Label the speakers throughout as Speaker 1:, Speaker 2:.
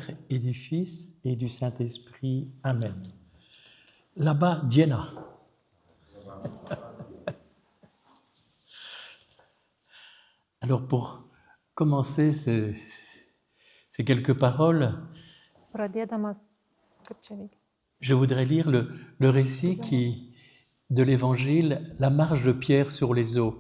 Speaker 1: Père et du Fils et du Saint-Esprit. Amen. Là-bas, Diana. Alors pour commencer ces quelques paroles,
Speaker 2: Pradėdamas, kaip čia veikia?
Speaker 1: je voudrais lire le récit de l'Évangile, la marche de Pierre sur les eaux.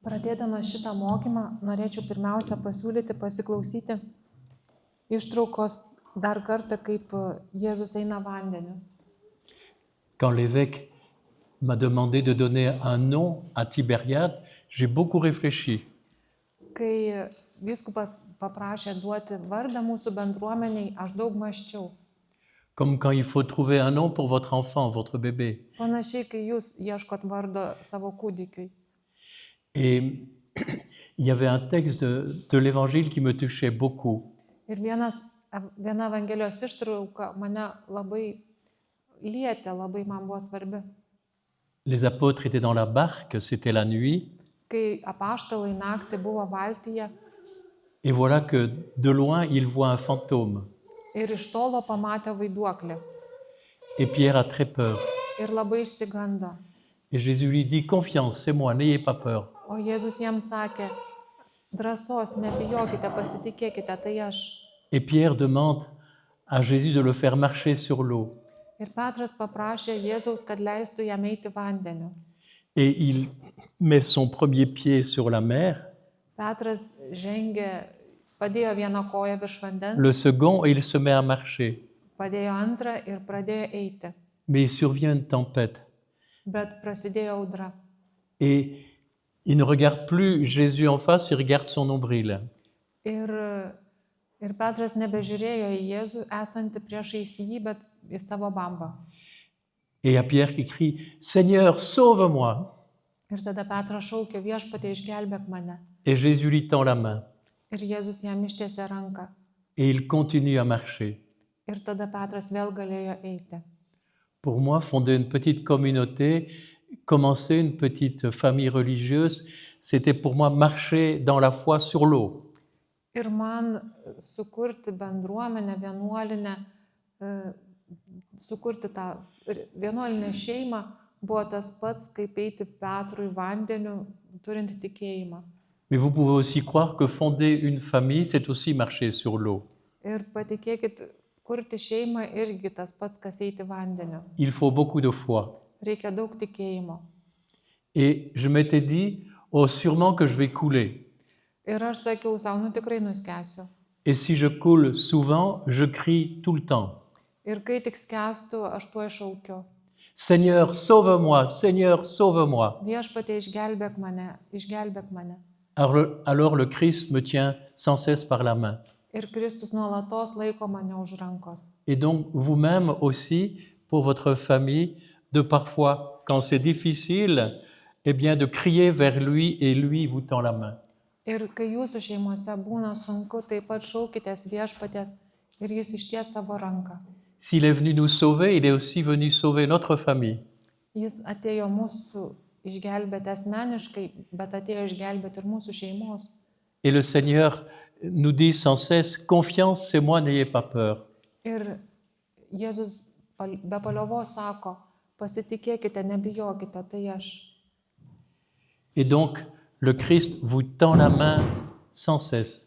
Speaker 2: Pradėdamas šitą mokymą, norėčiau pirmiausia pasiūlyti pasiklausyti ištraukos dar kartą, kaip Jėzus eina vandeniu.
Speaker 1: Quand l'évêque m'a demandé de donner un nom à Tibériade, j'ai beaucoup réfléchi.
Speaker 2: Kai vyskupas paprašė duoti vardą mūsų bendruomeniai, aš daug mąsčiau.
Speaker 1: Comme quand il faut trouver un nom pour votre enfant, votre bébé.
Speaker 2: Panašiai, kai jūs ieškot vardo savo kūdikiui.
Speaker 1: Et il y avait un texte de l'Évangile qui me touchait beaucoup.
Speaker 2: Ir viena Evangelijos ištrauka mane labai lietė, labai man buvo svarbi.
Speaker 1: Les apôtres étaient dans la barque, c'était la nuit.
Speaker 2: Kai apaštalai naktį buvo valtyje
Speaker 1: Et voilà que de loin, ils voient un fantôme.
Speaker 2: ir iš tolo pamatė vaiduoklį.
Speaker 1: Et Pierre a très peur.
Speaker 2: Ir labai išsigando.
Speaker 1: Et Jésus lui dit, confiance, c'est moi, n'ayez pas peur.
Speaker 2: O Jėzus jiems sakė, drąsos, nebijokite, pasitikėkite, tai aš.
Speaker 1: Et Pierre demande à Jésus de le faire marcher sur l'eau.
Speaker 2: Ir Petras paprašė Jėzaus, kad leistų jam eiti vandeniu.
Speaker 1: Et il met son premier pied sur la mer,
Speaker 2: Petras žengė, padėjo vieną koją virš vandens,
Speaker 1: le second, et il se met à marcher.
Speaker 2: padėjo antrą ir pradėjo eiti.
Speaker 1: Mais il survient une tempête.
Speaker 2: Bet prasidėjo audra.
Speaker 1: Et il ne regarde plus Jésus en face, il regarde son nombril.
Speaker 2: Ir Petras nebežiūrėjo į Jėzų esantį priešais jį, bet į savo bambą.
Speaker 1: Et il y a Pierre qui crie, Seigneur, sauve-moi.
Speaker 2: Ir tada Petras šaukė, viešpatie, išgelbėk mane.
Speaker 1: Et Jésus lui tend la main.
Speaker 2: Ir Jėzus jam ištiesė ranką.
Speaker 1: Et il continue à marcher.
Speaker 2: Ir tada Petras vėl galėjo eiti.
Speaker 1: Pour moi, fonder une petite communauté, commencer une petite famille religieuse, c'était pour moi marcher dans la foi sur l'eau.
Speaker 2: Ir man sukurti bendruomenę, sukurti tą vienuolinę šeimą buvo tas pats, kaip eiti Petrui vandeniu, turint tikėjimą.
Speaker 1: Mais vous pouvez aussi croire que fonder une famille, c'est aussi marcher sur l'eau.
Speaker 2: Ir patikėkit, kurti šeimą irgi tas pats, kas eiti vandeniu.
Speaker 1: Il faut beaucoup de foi.
Speaker 2: Reikia daug tikėjimo.
Speaker 1: Et je m'étais dit, oh, sûrement que je vais couler.
Speaker 2: Ir aš sakiau savo, tikrai nuskęsiu.
Speaker 1: Et si je coule souvent, je crie tout le temps.
Speaker 2: Ir kai tik skęstu, aš tuoj šaukiu.
Speaker 1: Seigneur, sauve-moi, Seigneur, sauve-moi.
Speaker 2: Viešpatie, išgelbėk mane, išgelbėk mane.
Speaker 1: Alors le Christ me tient sans cesse par la main.
Speaker 2: Ir Kristus nuolatos laiko mane už rankos.
Speaker 1: Et donc vous-même aussi, pour votre famille, de parfois, quand c'est difficile, eh bien de crier vers lui et lui vous tend la main.
Speaker 2: Ir kai jūsų šeimose būna sunku, taip pat šaukitės viešpaties ir jis išties savo ranką.
Speaker 1: S'il est venu nous sauver, il est aussi venu sauver notre famille.
Speaker 2: Jis atėjo mūsų išgelbėti asmeniškai, bet atėjo išgelbėti ir mūsų šeimos.
Speaker 1: Et le Seigneur nous dit sans cesse, confiance, c'est moi, n'ayez pas peur.
Speaker 2: Ir Jėzus be paliovos sako, pasitikėkite, nebijokite, tai aš.
Speaker 1: Et donc, le Christ vous tend la main sans cesse.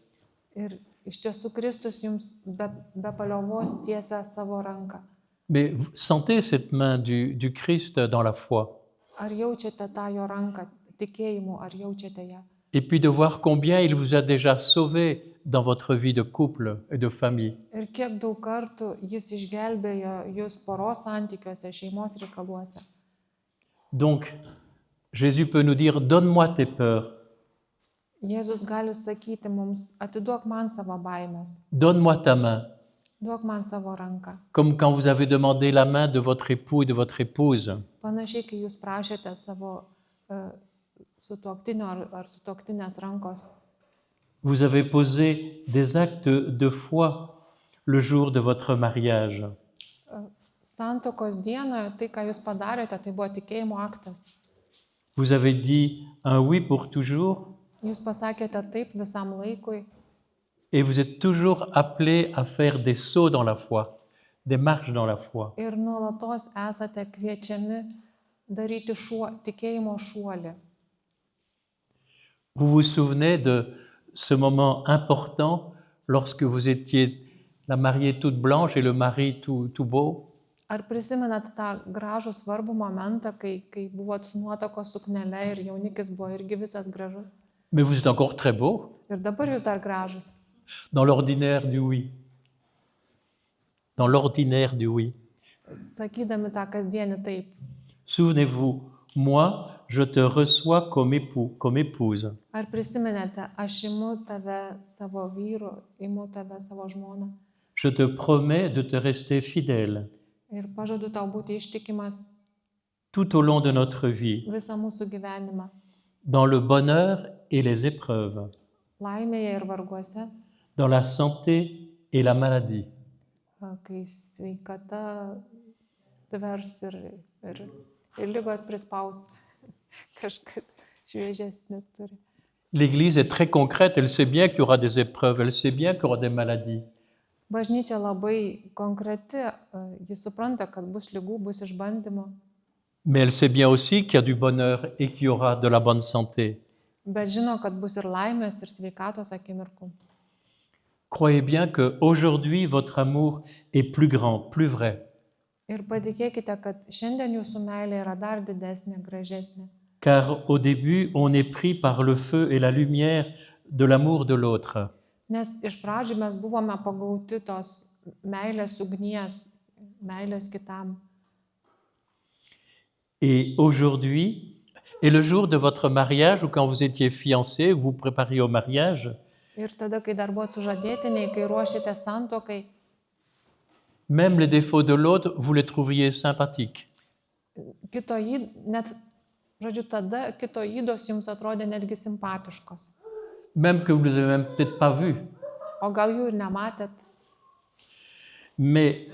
Speaker 2: Ir iš tiesų Kristus jums be paliovos tiesia savo ranką.
Speaker 1: Mais sentez cette main du Christ dans la foi.
Speaker 2: Ar jaučiate tą jo ranką tikėjimu, ar jaučiate ją?
Speaker 1: Et puis de voir combien il vous a déjà sauvé dans votre vie de couple et de famille.
Speaker 2: Ir kiek daug kartų jis išgelbėjo jūs poros santykiuose, šeimos reikaluose.
Speaker 1: Donc, Jésus peut nous dire, donne-moi tes peurs.
Speaker 2: Jėzus gali sakyti mums, atiduok man savo baimės,
Speaker 1: Donne-moi ta main.
Speaker 2: duok man savo ranką.
Speaker 1: Comme quand vous avez demandé la main de votre époux et de votre épouse.
Speaker 2: Panašiai, kai jūs prašėte savo sutuoktinio ar sutuoktinės rankos.
Speaker 1: Vous avez posé des actes de foi le jour de votre mariage.
Speaker 2: Santuokos dienoje tai, ką jūs padarėte, tai buvo tikėjimo aktas.
Speaker 1: Vous avez dit un oui pour toujours
Speaker 2: Jūs pasakėte taip visam laikui
Speaker 1: et vous êtes toujours appelés à faire des sauts dans la foi, des marches dans la foi.
Speaker 2: ir nuolatos esate kviečiami daryti tikėjimo šuolį.
Speaker 1: Vous vous souvenez de ce moment important lorsque vous étiez la mariée toute blanche et le mari tout beau?
Speaker 2: Ar prisimenat tą gražų svarbų momentą, kai buvot su nuotakos suknele ir jaunikis buvo irgi visas gražus?
Speaker 1: Mais vous êtes encore très beau
Speaker 2: Ir dabar jūs dar gražus.
Speaker 1: dans l'ordinaire du oui. Dans l'ordinaire du oui.
Speaker 2: Sakydami tą kasdienį taip.
Speaker 1: Souvenez-vous, moi, je te reçois comme époux, comme épouse.
Speaker 2: Ar prisimenate, aš imu tave savo vyru, imu tave savo žmoną
Speaker 1: Je te promets de te rester fidèle
Speaker 2: ir pažadu tau būti ištikimas
Speaker 1: tout au long de notre vie,
Speaker 2: visą mūsų gyvenimą,
Speaker 1: dans le bonheur et les épreuves,
Speaker 2: laimėje ir varguose,
Speaker 1: dans la santé et la maladie.
Speaker 2: kai sveikata tvers ir lygos prispaus, kažkas šviežesnė turi.
Speaker 1: L'Église est très concrète, elle sait bien qu'il y aura des épreuves, elle sait bien qu'il y aura des maladies.
Speaker 2: Bažnyčia labai konkreti, jis supranta, kad bus lygų, bus išbandymų,
Speaker 1: Mais elle sait bien aussi qu'il y a du bonheur et qu'il y aura de la bonne santé.
Speaker 2: bet žino, kad bus ir laimės, ir sveikatos akimirkų.
Speaker 1: Croyez bien qu'aujourd'hui, votre amour est plus grand, plus vrai,
Speaker 2: Ir patikėkite, kad šiandien jūsų meilė yra dar didesnė, gražesnė.
Speaker 1: car au début, on est pris par le feu et la lumière de l'amour de l'autre.
Speaker 2: Nes iš pradžių mes buvome pagauti tos meilės ugnies, meilės kitam.
Speaker 1: Et aujourd'hui, et le jour de votre mariage, ou quand vous étiez fiancés, ou vous prépariez au mariage,
Speaker 2: Ir tada, kai dar buvot sužadėtiniai, kai ruošėte santuokai,
Speaker 1: même les défauts de l'autre, vous les trouviez sympathiques.
Speaker 2: net, žodžiu, tada kito ydos jums atrodė netgi simpatiškos.
Speaker 1: Même que vous ne les avez même peut-être pas vus.
Speaker 2: O gal jų ir nematėt.
Speaker 1: Mais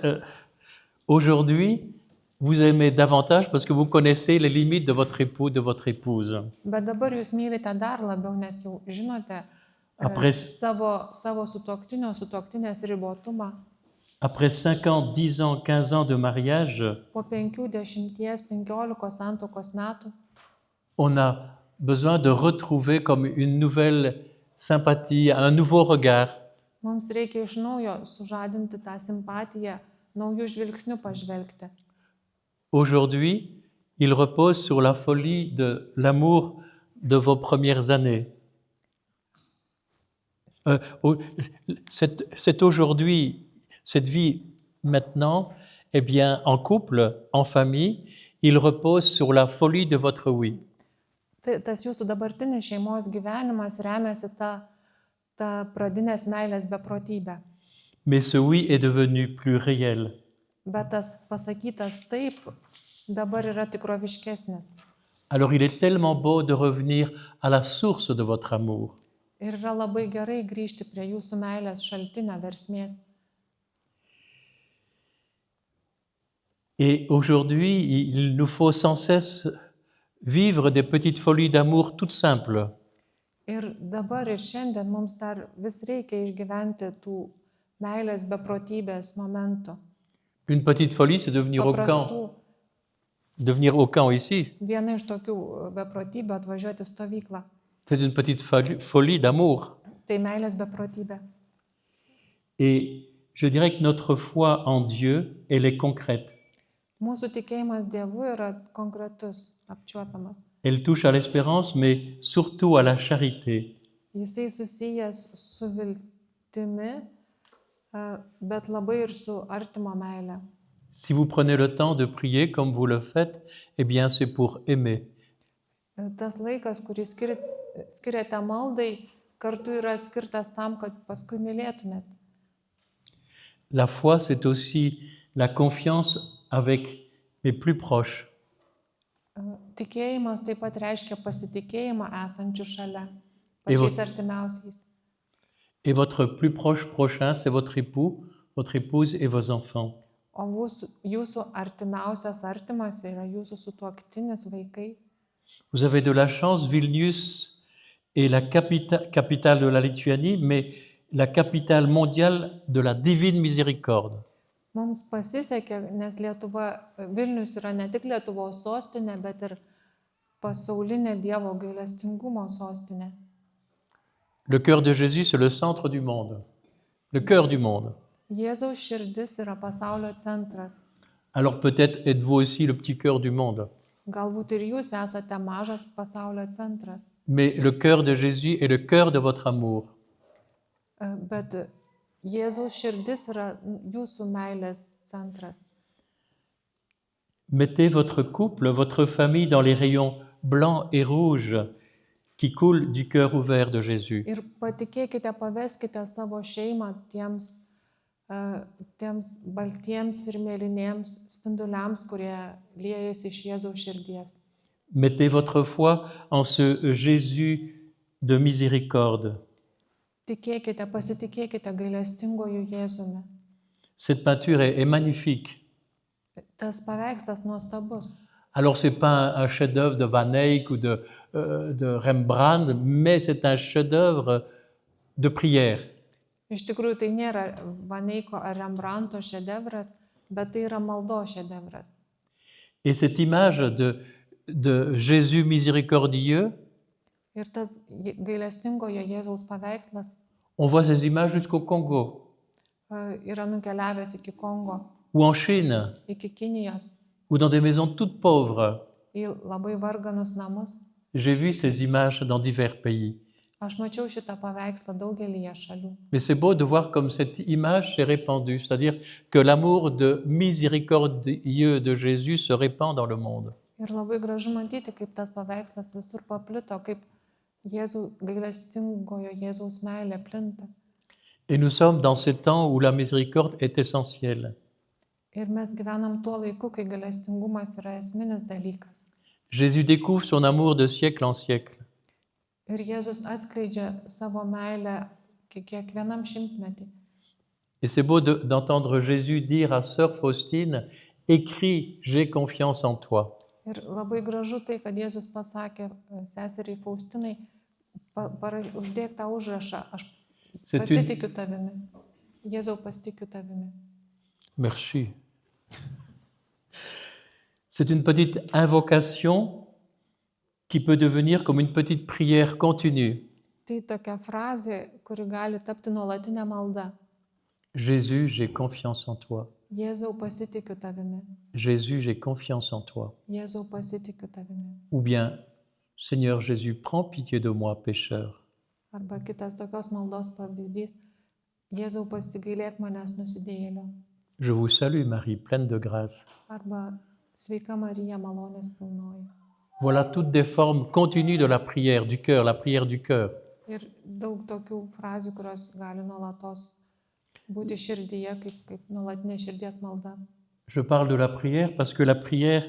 Speaker 1: aujourd'hui, vous aimez davantage parce que vous connaissez les limites de votre époux, de votre épouse.
Speaker 2: Bet dabar jūs mylite dar labiau, nes jau žinote
Speaker 1: Après,
Speaker 2: savo sutuoktinės ribotumą.
Speaker 1: après 5 ans, 10 ans, 15 ans de mariage,
Speaker 2: Po 5, 10, 15 santuokos metų
Speaker 1: on a besoin de retrouver comme une nouvelle sympathie, un nouveau regard.
Speaker 2: mums reikia iš naujo sužadinti tą simpatiją, naujų žvilgsnių pažvelgti.
Speaker 1: Aujourd'hui, il repose sur la folie de l'amour de vos premières années. C'est aujourd'hui, cette vie maintenant, eh bien, en couple, en famille, il repose sur la folie de votre oui.
Speaker 2: Tas jūsų dabartinis šeimos gyvenimas remiasi ta pradinės meilės beprotybė.
Speaker 1: Mais ce oui est devenu plus réel.
Speaker 2: Bet tas pasakytas taip dabar yra tikroviškesnis.
Speaker 1: Alors il est tellement beau de revenir à la source de votre amour.
Speaker 2: Ir yra labai gerai grįžti prie jūsų meilės šaltinio versmės.
Speaker 1: Et aujourd'hui, il nous faut sans cesse vivre des petites folies d'amour toutes simples.
Speaker 2: Ir dabar ir šiandien mums dar vis reikia išgyventi tų meilės beprotybės momentų.
Speaker 1: Une petite folie, c'est devenir au camp. Devenir au camp ici.
Speaker 2: Viena iš tokių beprotybių atvažiuoti į stovyklą.
Speaker 1: C'est une petite folie d'amour.
Speaker 2: Tai meilės beprotybė.
Speaker 1: Et je dirais que notre foi en Dieu, elle est concrète.
Speaker 2: Mūsų tikėjimas Dievu yra konkretus, apčiuopiamas.
Speaker 1: Elle touche à l'espérance, mais surtout à la charité.
Speaker 2: Jisai susijęs su viltimi, bet labai ir su artimo meile.
Speaker 1: Si vous prenez le temps de prier comme vous le faites, eh bien c'est pour aimer.
Speaker 2: Tas laikas, kurį skiriate maldai, kartu yra skirtas tam, kad paskui mylėtumėt.
Speaker 1: La foi, c'est aussi la confiance avec mes plus proches.
Speaker 2: Tikėjimas taip pat reiškia pasitikėjimą esančių šalia, pačiais artimiausiais.
Speaker 1: Et votre plus proche prochain, c'est votre époux, votre épouse et vos enfants.
Speaker 2: O jūsų artimiausias artimas yra jūsų sutuoktinis, vaikai.
Speaker 1: Vous avez de la chance, Vilnius est la capitale de la Lituanie, mais la capitale mondiale de la divine miséricorde.
Speaker 2: Mums pasisekė, nes Vilnius yra ne tik Lietuvos sostinė, bet ir pasaulinė Dievo gailestingumo sostinė.
Speaker 1: Le cœur de Jésus, c'est le centre du monde, le cœur du monde.
Speaker 2: Jėzaus širdis yra pasaulio centras.
Speaker 1: Alors peut-être êtes-vous aussi le petit cœur du monde.
Speaker 2: Galbūt ir jūs esate mažas pasaulio centras.
Speaker 1: Mais le cœur de Jésus est le cœur de votre amour.
Speaker 2: Bet Jėzaus širdis yra jūsų meilės centras.
Speaker 1: Mettez votre couple, votre famille dans les rayons blancs et rouges qui coulent du cœur ouvert de Jésus.
Speaker 2: Ir patikėkite, paveskite savo šeimą tiems baltiems ir mėlyniems spinduliams, kurie liejasi iš Jėzaus širdies.
Speaker 1: Mettez votre foi en ce Jésus de miséricorde.
Speaker 2: Tikėkite, pasitikėkite gailestingoju Jėzumi.
Speaker 1: Cette peinture est magnifique.
Speaker 2: Tas paveikslas nuostabus.
Speaker 1: Alors ce n'est pas un chef-d'œuvre de Van Eyck ou de Rembrandt, mais c'est un chef-d'œuvre de prière.
Speaker 2: Iš tikrųjų, tai nėra Van Eycko ar Rembrandto šedevras, bet tai yra maldos šedevras.
Speaker 1: Et cette image de Jésus miséricordieux,
Speaker 2: Ir tas gailestingojo Jėzaus paveikslas
Speaker 1: on voit ces images jusqu'au Congo,
Speaker 2: yra nukeliavęs iki Kongo,
Speaker 1: ou en Chine,
Speaker 2: iki Kinijos,
Speaker 1: ou dans des maisons toutes pauvres.
Speaker 2: į labai varganus namus.
Speaker 1: J'ai vu ces images dans divers pays.
Speaker 2: Aš mačiau šitą paveikslą daugelyje šalių.
Speaker 1: Mais c'est beau de voir comme cette image s'est répandue, c'est-à-dire que l'amour de miséricordieux de Jésus se répand dans le monde.
Speaker 2: Ir labai gražu matyti, kaip tas paveikslas visur paplito, kaip gailestingojo Jėzaus meilė plinta.
Speaker 1: Et nous sommes dans ces temps où la miséricorde est essentielle.
Speaker 2: Ir mes gyvenam tuo laiku, kai gailestingumas yra esminis dalykas.
Speaker 1: Jésus découvre son amour de siècle en siècle.
Speaker 2: Ir Jėzus atskleidžia savo meilę kiekvienam šimtmetį.
Speaker 1: Et c'est beau d'entendre Jésus dire à sœur Faustine, écris, j'ai confiance en toi.
Speaker 2: Ir labai gražu tai, kad Jėzus pasakė seseriai Faustinai, uždėk tą užrašą, aš pasitikiu tavimi. Jėzau, pasitikiu tavimi.
Speaker 1: Merci. C'est une petite invocation qui peut devenir comme une petite prière continue.
Speaker 2: Tai tokia frazė, kuri gali tapti nuolatinė malda.
Speaker 1: Jésus, j'ai confiance en toi.
Speaker 2: Jėzau, pasitikiu tavimi.
Speaker 1: Jésus, j'ai confiance en toi.
Speaker 2: Jėzau, pasitikiu tavimi.
Speaker 1: Ou bien, Seigneur Jésus, prends pitié de moi, pécheur.
Speaker 2: Arba kitas tokios maldos pavyzdys. Jėzau, pasigailėk manęs nusidėjėlio.
Speaker 1: Je vous salue, Marie, pleine de grâce.
Speaker 2: Arba sveika Marija, malonės pilnoji.
Speaker 1: Voilà toutes des formes continues de la prière du cœur, la prière du cœur.
Speaker 2: Ir daug tokių frazių, kurios gali nuolatos būti širdyje, kaip nuolatinė širdies malda.
Speaker 1: Je parle de la prière parce que la prière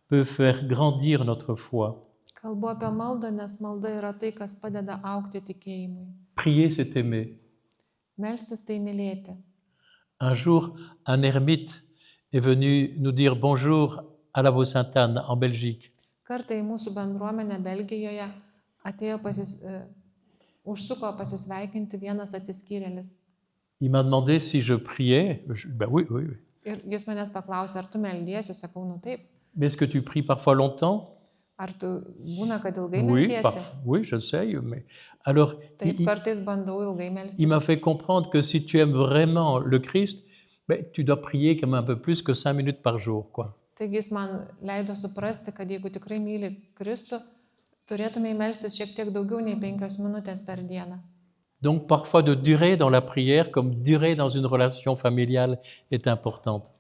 Speaker 1: peut faire grandir notre foi.
Speaker 2: Kalbu apie maldą, nes malda yra tai, kas padeda augti tikėjimui.
Speaker 1: Prier, c'est aimer.
Speaker 2: Melstis tai mylėti.
Speaker 1: Un jour, un ermite est venu nous dire bonjour à la Vaux-Sainte-Anne en Belgique.
Speaker 2: Kartą į mūsų bendruomenę Belgijoje atėjo užsuko pasisveikinti vienas atsiskyrėlis.
Speaker 1: Il m'a demandé si je priais. Ben oui.
Speaker 2: Ir jis manęs paklausė, ar tu meldiesi, sakau, nu taip.
Speaker 1: Mais est-ce que tu pries parfois longtemps?
Speaker 2: Ar tu būna, kad ilgai
Speaker 1: Oui,
Speaker 2: meldiesi?
Speaker 1: oui, j'essaye. Mais alors,
Speaker 2: Taip, kartais bandau ilgai melstis.
Speaker 1: il m'a fait comprendre que si tu aimes vraiment le Christ, ben, tu dois prier quand même un peu plus que 5 minutes par jour, quoi.
Speaker 2: Taigi jis man leido suprasti, kad jeigu tikrai myli Kristų, turėtumai melstis šiek tiek daugiau nei 5 minutės per dieną.
Speaker 1: Donc parfois de durer dans la prière comme durer dans une relation familiale est importante.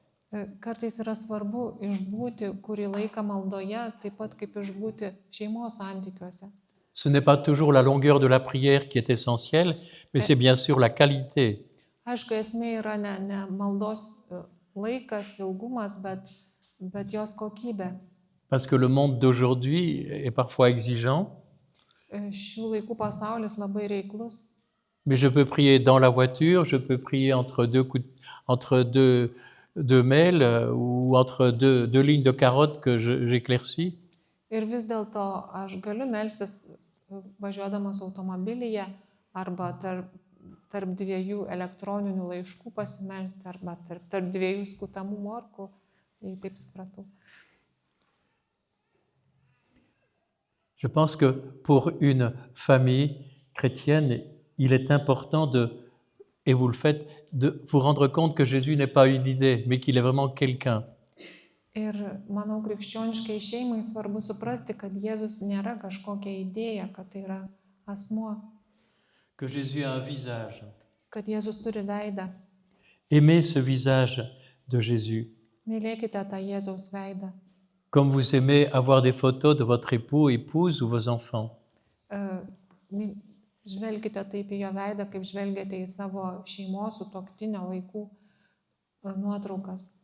Speaker 2: Kartais yra svarbu išbūti kurį laiką maldoje, taip pat kaip išbūti šeimos santykiuose.
Speaker 1: Ce n'est pas toujours la longueur de la prière qui est essentielle, mais c'est bien sûr la qualité.
Speaker 2: Aišku, esmė yra ne maldos laikas, ilgumas, bet jos kokybė.
Speaker 1: Parce que le monde d'aujourd'hui est parfois exigeant.
Speaker 2: Šių laikų pasaulis labai reiklus.
Speaker 1: Mais je peux prier dans la voiture, je peux prier entre deux mails ou entre deux lignes de carottes que j'éclaircis.
Speaker 2: Ir vis dėlto aš galiu melstis važiuodamas automobilyje arba tarp dviejų elektroninių laiškų pasimelsti arba tarp dviejų skutamų morkų, jei taip supratau.
Speaker 1: Je pense que pour une famille chrétienne, il est important et vous le faites, de vous rendre compte que Jésus n'est pas une idée, mais qu'il est vraiment quelqu'un.
Speaker 2: Ir manau, krikščioniškai šeimai svarbu suprasti, kad Jėzus nėra kažkokia idėja, kad tai yra asmuo,
Speaker 1: Que Jésus a un visage.
Speaker 2: kad Jėzus turi veidą.
Speaker 1: Aimez ce visage de Jésus.
Speaker 2: Mylėkite tą Jėzaus veidą.
Speaker 1: Comme vous aimez avoir des photos de votre époux, épouse ou vos enfants.
Speaker 2: Žvelkite taip į jo veidą, kaip žvelgiate į savo šeimos, sutuoktinio, vaikų nuotraukas.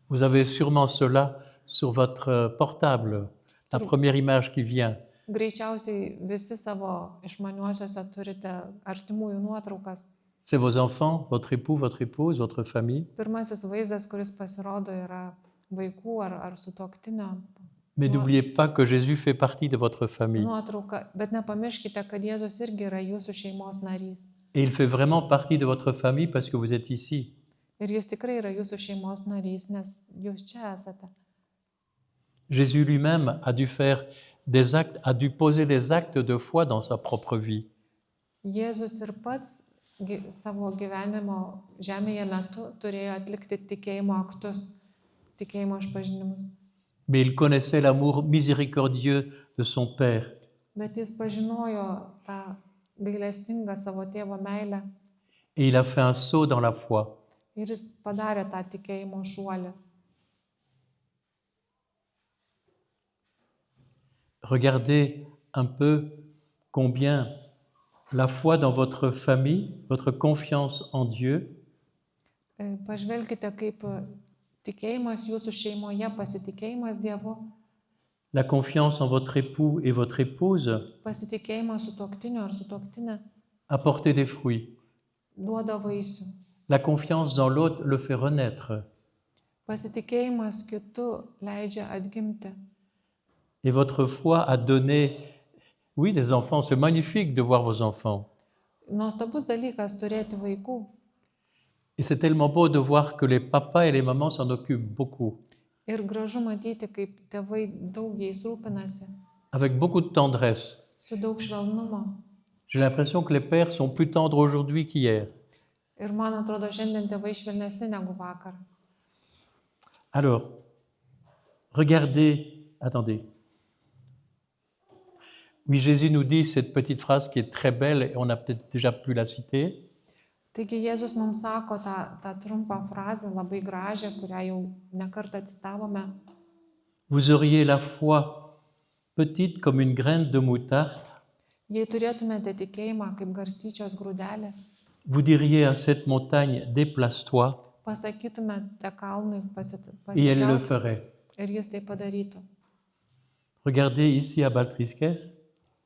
Speaker 1: Vous avez sûrement cela sur votre portable, la première image qui vient.
Speaker 2: Greičiausiai visi savo išmaniuosiuose turite artimųjų nuotraukas.
Speaker 1: C'est vos enfants, votre époux, votre épouse, votre famille.
Speaker 2: Pirmasis vaizdas, kuris pasirodo, yra vaikų ar sutuoktinio.
Speaker 1: Mais n'oubliez pas que Jésus fait partie de votre famille.
Speaker 2: Nuotrauka, bet nepamirškite, kad Jėzus irgi yra jūsų šeimos narys.
Speaker 1: Et il fait vraiment partie de votre famille parce que vous êtes ici.
Speaker 2: Ir jis tikrai yra jūsų šeimos narys, nes jūs čia esate.
Speaker 1: Jésus lui-même a dû faire des actes, a dû poser des actes de foi dans sa propre vie.
Speaker 2: Jėzus ir pats savo gyvenimo žemėje metu turėjo atlikti tikėjimo aktus, tikėjimo išpažinimus.
Speaker 1: Mais il connaissait l'amour miséricordieux de son Père.
Speaker 2: Bet jis pažinojo tą gailestingą savo tėvo meilę.
Speaker 1: Et il a fait un saut dans la foi.
Speaker 2: Ir jis padarė tą tikėjimo šuolį.
Speaker 1: Regardez un peu combien la foi dans votre famille, votre confiance en Dieu,
Speaker 2: Pažvelkite, kaip tikėjimas jūsų šeimoje, pasitikėjimas Dievu,
Speaker 1: la confiance en votre époux et votre épouse
Speaker 2: pasitikėjimas sutuoktiniu ar sutuoktinė
Speaker 1: apporte des fruits.
Speaker 2: duoda vaisių.
Speaker 1: La confiance dans l'autre le fait renaître.
Speaker 2: Pasitikėjimas kitu leidžia atgimti.
Speaker 1: Et votre foi a donné, oui, des enfants. C'est magnifique de voir vos enfants.
Speaker 2: Nuostabus dalykas turėti vaikų.
Speaker 1: Et c'est tellement beau de voir que les papas et les mamans s'en occupent beaucoup,
Speaker 2: Ir gražu matyti, kaip tėvai daug jais rūpinasi,
Speaker 1: avec beaucoup de tendresse.
Speaker 2: su daug švelnumo.
Speaker 1: J'ai l'impression que les pères sont plus tendres aujourd'hui qu'hier.
Speaker 2: Ir man atrodo, šiandien tėvai švelnesni negu vakar.
Speaker 1: Alors, regardez, attendez. Oui, Jésus nous dit cette petite phrase qui est très belle et on a peut-être déjà pu la citer.
Speaker 2: Taigi Jėzus mums sako tą trumpą frazę, labai gražią, kurią jau nekartą citavome.
Speaker 1: Vous auriez la foi petite comme une graine de moutarde.
Speaker 2: Jei turėtumėte tikėjimą kaip garstyčios grūdelį,
Speaker 1: Vous diriez à cette montagne, déplace-toi,
Speaker 2: pasakytumėte kalnui
Speaker 1: et elle le
Speaker 2: pasikelk
Speaker 1: ferait.
Speaker 2: ir jis tai padarytų.
Speaker 1: Regardez ici à Baltrisques,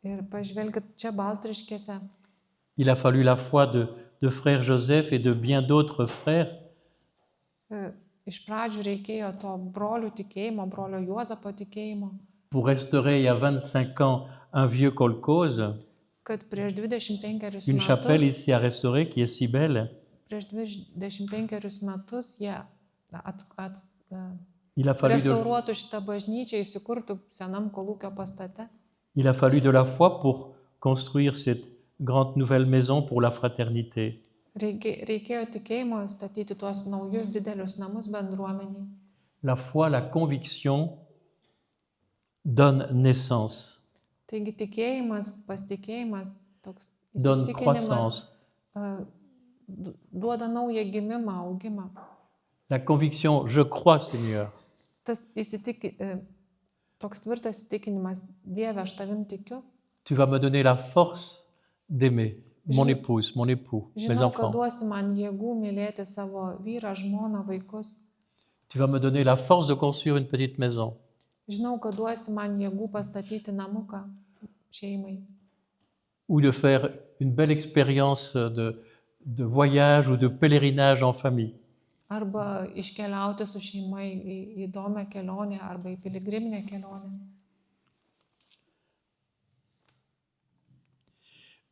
Speaker 2: Ir pažvelkit čia Baltriškėse.
Speaker 1: il a fallu la foi de frère Joseph et de bien d'autres frères
Speaker 2: Iš pradžių reikėjo to brolių tikėjimo, brolio Juozapo tikėjimo,
Speaker 1: pour restaurer il y a 25 ans un vieux kolkhoz,
Speaker 2: kad prieš 25
Speaker 1: une chapelle
Speaker 2: metus,
Speaker 1: ici à restaurer qui est si belle.
Speaker 2: Jie
Speaker 1: Il a fallu
Speaker 2: restauruotų šitą bažnyčią, įsikurtų senam kolūkio pastate.
Speaker 1: Il a fallu de la foi pour construire cette grande nouvelle maison pour la fraternité.
Speaker 2: Reikėjo tikėjimo statyti tuos naujus didelius namus bendruomeniai.
Speaker 1: La foi, la conviction donne naissance,
Speaker 2: Taigi tikėjimas, pasitikėjimas, toks
Speaker 1: donne
Speaker 2: įsitikinimas
Speaker 1: croissance.
Speaker 2: Duoda naują gimimą, augimą.
Speaker 1: La conviction, je crois Seigneur.
Speaker 2: Tas toks tvirtas įsitikinimas, Dieve, aš tavim tikiu.
Speaker 1: Tu vas me donner la force d'aimer mon épouse, mon époux, mes
Speaker 2: Žinau, kad
Speaker 1: enfants.
Speaker 2: duosi man jėgų mylėti savo vyrą, žmoną, vaikus.
Speaker 1: Tu vas me donner la force de construire une petite maison.
Speaker 2: Žinau, kad duosi man jėgų pastatyti namuką šeimai.
Speaker 1: Ou de faire une belle expérience de voyage ou de pèlerinage en famille.
Speaker 2: Arba iškeliauti su šeima į įdomią kelionę arba į piligriminę kelionę.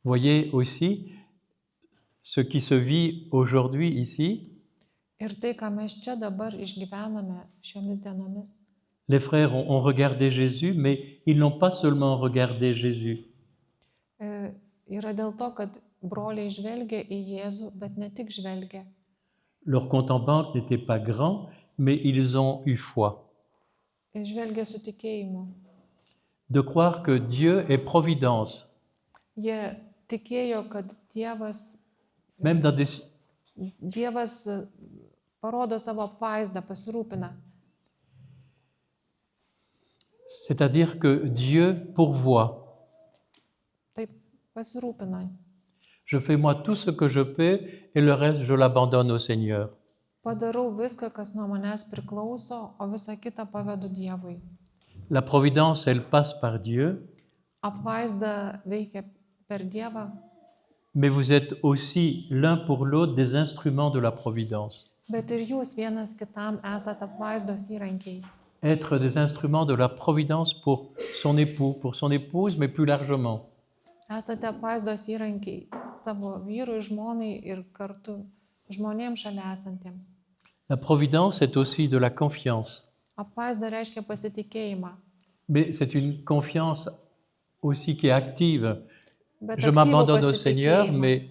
Speaker 1: Voyez aussi ce qui se vit aujourd'hui ici.
Speaker 2: Ir tai, ką mes čia dabar išgyvename šiomis dienomis.
Speaker 1: Les frères ont regardé Jésus, mais ils n'ont pas seulement regardé Jésus.
Speaker 2: Yra dėl to, kad broliai žvelgia į Jėzų, bet ne tik žvelgia.
Speaker 1: Leur compte en banque n'était pas grand, mais ils ont eu foi.
Speaker 2: Žvelgia su tikėjimu.
Speaker 1: De croire que Dieu est providence,
Speaker 2: Jie tikėjo, kad
Speaker 1: même dans des,
Speaker 2: Dievas parodo savo apvaizdą, pasirūpina.
Speaker 1: c'est-à-dire que Dieu pourvoit.
Speaker 2: Taip, pasirūpina.
Speaker 1: Je fais moi tout ce que je peux et le reste je l'abandonne au Seigneur.
Speaker 2: Padarau viską, kas nuo manęs priklauso, o visą kitą pavedu Dievui.
Speaker 1: La providence, elle passe par Dieu,
Speaker 2: Apvaizda veikia per Dievą,
Speaker 1: mais vous êtes aussi l'un pour l'autre des instruments de la providence.
Speaker 2: bet ir jūs vienas kitam esate apvaizdos įrankiai.
Speaker 1: Être des instruments de la providence pour son époux, pour son épouse, mais plus largement.
Speaker 2: Esate apvaizdos įrankiai savo vyrui, žmonai ir kartu žmonėms šalia esantiems.
Speaker 1: La providence, c'est aussi de la confiance.
Speaker 2: Apvaizda reiškia pasitikėjimą.
Speaker 1: Mais c'est une confiance aussi qui est active.
Speaker 2: Bet
Speaker 1: Je
Speaker 2: aktyvų
Speaker 1: m'abandonne au Seigneur,
Speaker 2: pasitikėjimą.
Speaker 1: mais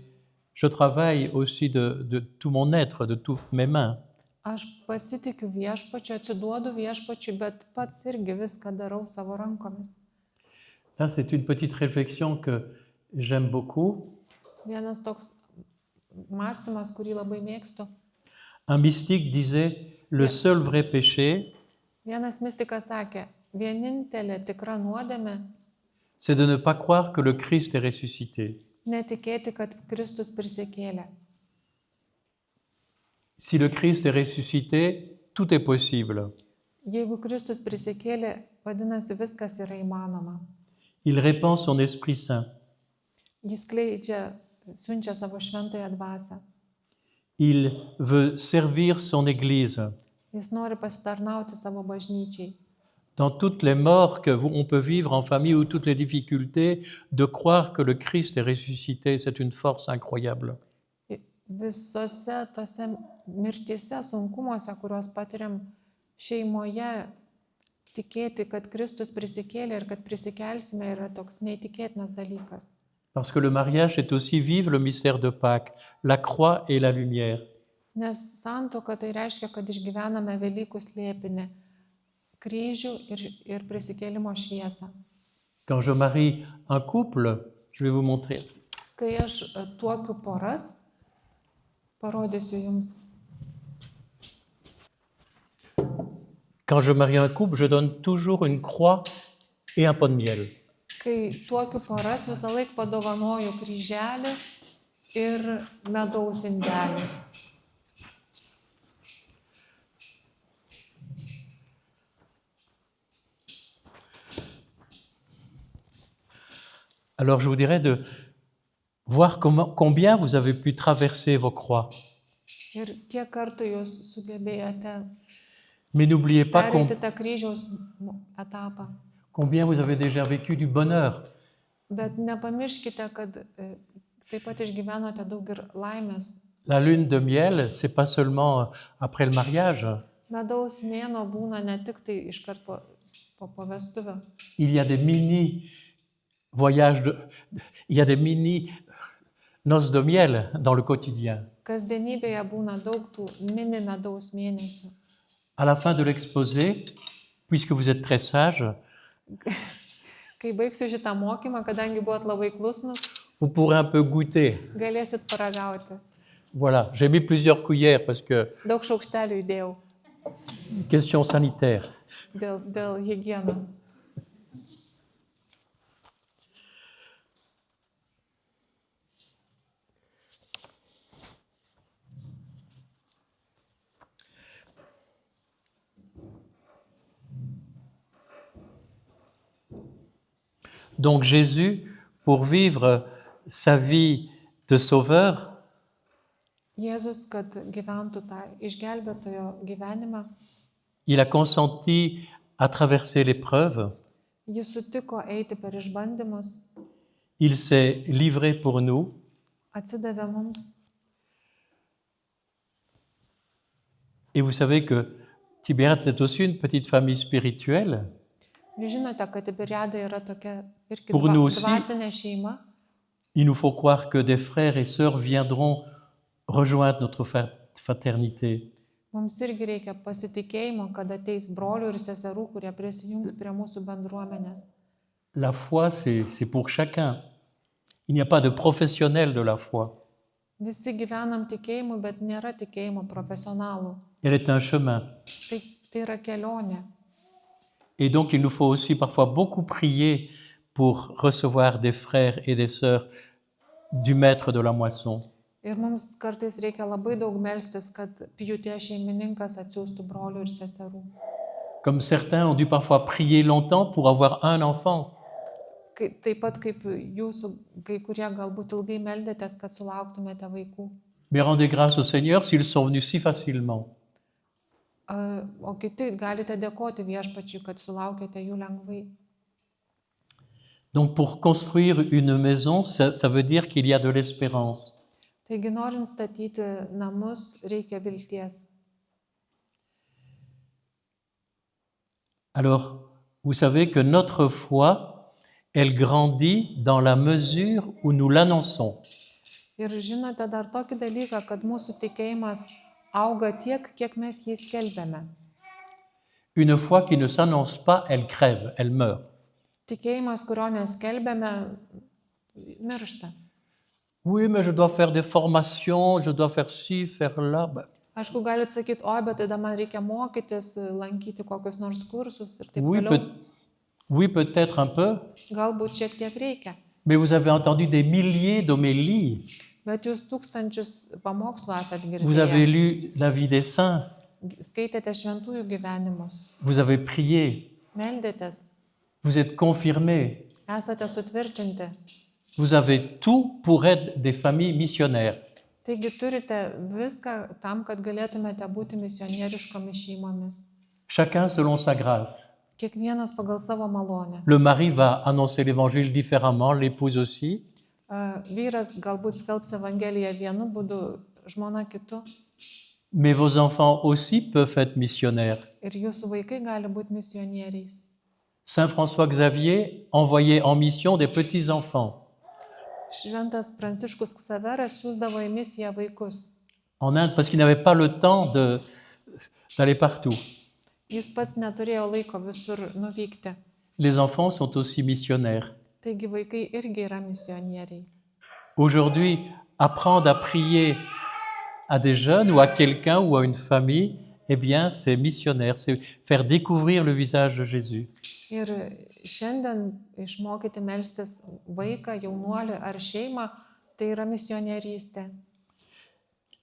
Speaker 1: je travaille aussi de tout mon être, de toutes mes mains.
Speaker 2: Aš pasitikiu viešpačiu, atsiduodu viešpačiu, bet pats irgi viską darau savo rankomis.
Speaker 1: Là, c'est une petite réflexion que j'aime beaucoup.
Speaker 2: Vienas toks mąstymas, kurį labai mėgstu.
Speaker 1: Un mystique disait, le seul vrai péché,
Speaker 2: Vienas mystikas sakė, vienintelė tikra nuodėmė
Speaker 1: c'est de ne pas croire que le Christ est ressuscité.
Speaker 2: netikėti, kad Kristus prisikėlė.
Speaker 1: Si le Christ est ressuscité, tout est possible.
Speaker 2: Jeigu Kristus prisikėlė, vadinasi, viskas yra įmanoma.
Speaker 1: Il répand son Esprit Saint.
Speaker 2: Jis siunčia savo šventąją dvasią.
Speaker 1: Il veut servir son Église.
Speaker 2: Jis nori pasitarnauti savo bažnyčiai.
Speaker 1: Dans toutes les morts qu'on peut vivre en famille ou toutes les difficultés, de croire que le Christ est ressuscité, c'est une force incroyable.
Speaker 2: Visose tose mirtyse, sunkumuose, kuriuos patiriam šeimoje, tikėti, kad Kristus prisikėlė ir kad prisikelsime, yra toks neįtikėtinas dalykas.
Speaker 1: Parce que le mariage est aussi vivre le mystère de Pâques, la croix et la lumière.
Speaker 2: Nes santuoka tai reiškia, kad išgyvename Velykų slėpinį, kryžių ir prisikėlimo šviesą.
Speaker 1: Quand je marie un couple, je vais vous montrer.
Speaker 2: Kai aš tuokiu poras, parodysiu jums.
Speaker 1: Quand je marie un couple, je donne toujours une croix et un pot de miel.
Speaker 2: Kai tuokiu poras, visą laiką padovanoju kryželį ir medaus indelį.
Speaker 1: Alors je vous dirais de voir combien vous avez pu traverser vos croix.
Speaker 2: Ir kiek kartų jūs sugebėjote
Speaker 1: Mais n'oubliez pas
Speaker 2: pereiti tą kryžiaus etapą.
Speaker 1: combien vous avez déjà vécu du bonheur.
Speaker 2: Bet nepamirškite, kad taip pat išgyvenote daug ir laimės.
Speaker 1: La lune de miel, c'est pas seulement après le mariage.
Speaker 2: Medaus mėnuo būna ne tik tai iškart po vestuvių.
Speaker 1: Il y a des mini voyages, il y a des mini noces de miel dans le quotidien.
Speaker 2: Kasdienybėje būna daug tų mini medaus mėnesių.
Speaker 1: À la fin de l'exposé, puisque vous êtes très sage,
Speaker 2: Kai baigsiu šitą mokymą, kadangi buvot labai klusnus,
Speaker 1: vous pourrez un peu goûter.
Speaker 2: galėsit paragauti.
Speaker 1: Voilà, j'ai mis plusieurs cuillères parce que
Speaker 2: Daug šaukštelių įdėjau
Speaker 1: question sanitaire.
Speaker 2: dėl higienos.
Speaker 1: Donc Jésus, pour vivre sa vie de sauveur,
Speaker 2: Jėzus, kad gyventų tą išgelbėtojo gyvenimą,
Speaker 1: il a consenti à traverser l'épreuve.
Speaker 2: jis sutiko eiti per išbandymus,
Speaker 1: Il s'est livré pour nous.
Speaker 2: atsidavė mums.
Speaker 1: Et vous savez que Tibériade, c'est aussi une petite famille spirituelle.
Speaker 2: Jūs žinote, kad Tiberiada yra tokia irgi
Speaker 1: Pour nous aussi.
Speaker 2: dvasinė šeima.
Speaker 1: Il nous faut croire que des frères et sœurs viendront rejoindre notre fraternité.
Speaker 2: Mums irgi reikia pasitikėjimo, kad ateis brolių ir seserų, kurie prisijungs prie mūsų bendruomenės.
Speaker 1: La foi, c'est pour chacun. Il n'y a pas de professionnel de la foi.
Speaker 2: Visi gyvenam tikėjimu, bet nėra tikėjimo profesionalų.
Speaker 1: Elle est un chemin.
Speaker 2: Tai yra kelionė.
Speaker 1: Et donc, il nous faut aussi parfois beaucoup prier pour recevoir des frères et des sœurs du maître de la moisson.
Speaker 2: Ir mums kartais reikia labai daug melstis, kad pjūties šeimininkas atsiųstų brolių ir seserų.
Speaker 1: Comme certains ont dû parfois prier longtemps pour avoir un enfant.
Speaker 2: Taip pat kaip jūsų, kai kurie galbūt ilgai meldėtės, kad sulauktumėte vaikų.
Speaker 1: Mais rendez grâce au Seigneur s'ils sont venus si facilement.
Speaker 2: O kiti galite dėkoti Viešpačiui, kad sulaukėte jų lengvai.
Speaker 1: Donc pour construire une maison, ça veut dire qu'il y a de l'espérance.
Speaker 2: Taigi, norint statyti namus, reikia vilties.
Speaker 1: Alors, vous savez que notre foi, elle grandit dans la mesure où nous l'annonçons.
Speaker 2: Ir žinote dar tokį dalyką, kad mūsų tikėjimas auga tiek, kiek mes jį skelbiame.
Speaker 1: Une foi qui ne s'annonce pas, elle crève, elle meurt.
Speaker 2: Tikėjimas, kurio neskelbiame, miršta.
Speaker 1: Oui, mais je dois faire des formations, je dois faire ci, faire là.
Speaker 2: Aišku, galite sakyti, oi, bet tada man reikia mokytis, lankyti kokius nors kursus ir taip
Speaker 1: Oui,
Speaker 2: toliau.
Speaker 1: oui, peut-être un peu.
Speaker 2: Galbūt šiek tiek reikia.
Speaker 1: Mais vous avez entendu des milliers d'homélies.
Speaker 2: Bet jūs tūkstančius pamokslų esate
Speaker 1: Vous avez
Speaker 2: girdėję.
Speaker 1: lu la vie des saints.
Speaker 2: Skaitėte šventųjų gyvenimus.
Speaker 1: Vous avez prié.
Speaker 2: Meldėtės.
Speaker 1: Vous êtes confirmés.
Speaker 2: Esate sutvirtinti.
Speaker 1: Vous avez tout pour être des familles missionnaires.
Speaker 2: Taigi turite viską tam, kad galėtumėte būti misionieriškomis šeimomis.
Speaker 1: Chacun selon sa grâce.
Speaker 2: Kiekvienas pagal savo malonę.
Speaker 1: Le mari va annoncer l'évangile différemment, l'épouse aussi.
Speaker 2: Vyras galbūt skelbs Evangeliją vienu būdu, žmona kitu.
Speaker 1: Mais vos enfants aussi peuvent être missionnaires.
Speaker 2: Ir jūsų vaikai gali būti misionieriais.
Speaker 1: Saint François Xavier envoyait en mission des petits-enfants.
Speaker 2: Šventas Pranciškus Ksaveras siųsdavo į misiją vaikus.
Speaker 1: En Inde, parce qu'il n'avait pas le temps d'aller partout.
Speaker 2: Jis pats neturėjo laiko visur nuvykti.
Speaker 1: Les enfants sont aussi missionnaires.
Speaker 2: Taigi vaikai irgi yra misionieriai.
Speaker 1: Aujourd'hui, apprendre à prier à des jeunes ou à quelqu'un ou à une famille, eh bien, c'est missionnaire, c'est faire découvrir le visage de Jésus.
Speaker 2: Ir šiandien išmokyti melstis vaiką, jaunuolį ar šeimą, tai yra misionierystė.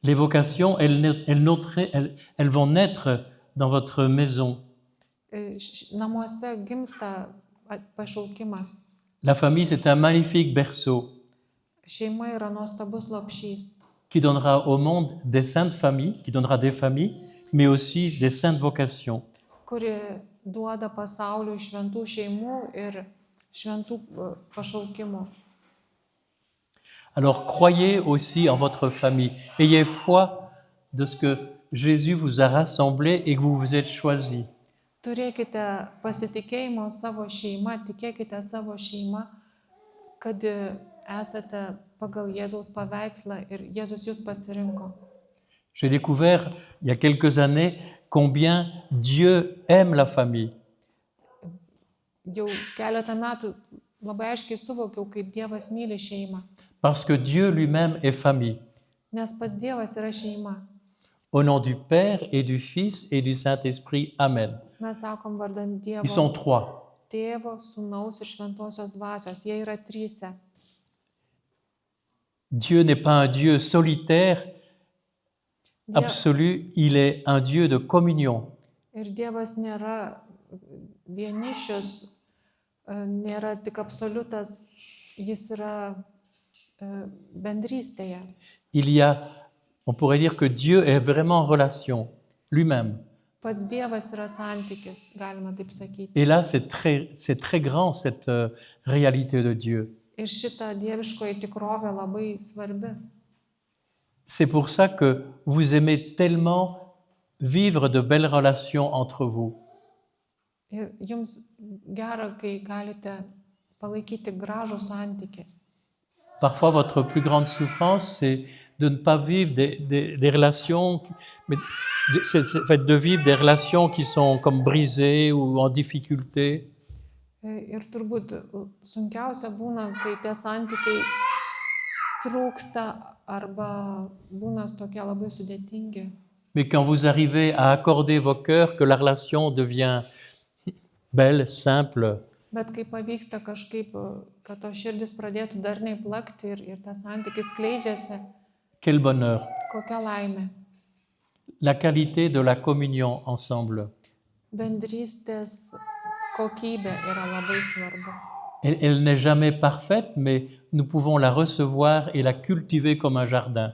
Speaker 1: Les vocations, elles vont naître dans votre maison.
Speaker 2: Namuose gimsta pašaukimas.
Speaker 1: La famille, c'est un magnifique berceau
Speaker 2: Šeima yra nuostabus lopšys,
Speaker 1: qui donnera au monde des saintes familles, qui donnera des familles, mais aussi des saintes vocations.
Speaker 2: kuri duoda pasauliui šventų šeimų ir šventų pašaukimų.
Speaker 1: Alors croyez aussi en votre famille. Ayez foi de ce que Jésus vous a rassemblé et que vous vous êtes choisis.
Speaker 2: Turėkite pasitikėjimo savo šeimą, tikėkite savo šeimą, kad esate pagal Jėzaus paveikslą ir Jėzus jūs pasirinko.
Speaker 1: J'ai découvert il y a quelques années combien Dieu aime la famille.
Speaker 2: Jau keletą metų labai aiškiai suvokiau, kaip Dievas myli šeimą.
Speaker 1: Parce que Dieu lui-même est famille.
Speaker 2: Nes pats Dievas yra šeima.
Speaker 1: Au nom du Père et du Fils et du Saint-Esprit. Amen.
Speaker 2: Mes sakom vardan Dievo,
Speaker 1: Ils sont trois.
Speaker 2: Tėvo, Sūnaus ir Šventosios Dvasios. Jie yra tryse.
Speaker 1: Dieu n'est pas un Dieu solitaire, absolu, il est un Dieu de communion.
Speaker 2: Ir Dievas nėra vienišius, nėra tik absoliutas, jis yra bendrystėje.
Speaker 1: Il y a, on pourrait dire que Dieu est vraiment en relation, lui-même.
Speaker 2: Pats Dievas yra santykis, galima taip sakyti.
Speaker 1: Et là, c'est très grand, cette réalité de Dieu.
Speaker 2: Ir šita dieviškoji tikrovė labai svarbi.
Speaker 1: C'est pour ça que vous aimez tellement vivre de belles relations entre vous.
Speaker 2: Ir jums gera, kai galite palaikyti gražų santykį.
Speaker 1: Parfois, votre plus grande souffrance, c'est de ne pas vivre des relations, mais de vivre des relations qui sont comme brisées ou en difficulté.
Speaker 2: Ir turbūt sunkiausia būna, kai tie santykiai trūksta arba būna tokie labai sudėtingi.
Speaker 1: Mais quand vous arrivez à accorder vos cœurs, que la relation devient belle, simple,
Speaker 2: Bet kai pavyksta kažkaip, kad to širdis pradėtų darniai plakti ir tas santykis skleidžiasi,
Speaker 1: quel bonheur!
Speaker 2: kokia laimė.
Speaker 1: La qualité de la communion ensemble.
Speaker 2: Bendrystės kokybė yra labai svarbu.
Speaker 1: Elle n'est jamais parfaite, mais nous pouvons la recevoir et la cultiver comme un jardin.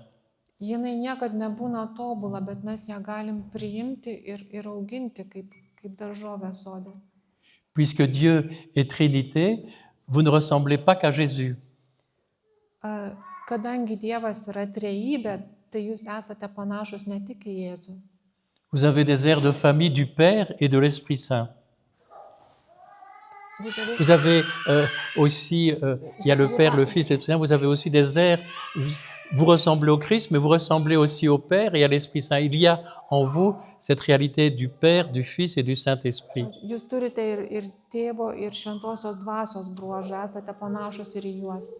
Speaker 2: Jinai niekad nebūna tobula, bet mes ją galim priimti ir auginti kaip daržovę sode.
Speaker 1: Puisque Dieu est Trinité, vous ne ressemblez pas qu'à Jésus.
Speaker 2: Kadangi Dievas yra trejybė, tai jūs esate panašus ne tik į Jėzų.
Speaker 1: Vous avez des airs de famille du Père et de l'Esprit Saint. Vous avez aussi, il y a le Père, le Fils, l'Esprit Saint, vous avez aussi des airs, vous ressemblez au Christ, mais vous ressemblez aussi au Père et à l'Esprit Saint. Il y a en vous cette réalité du Père, du Fils et du Saint-Esprit.
Speaker 2: Jūs turite ir tėvo, ir šventosios dvasios bruožų, esate panašus ir į juos.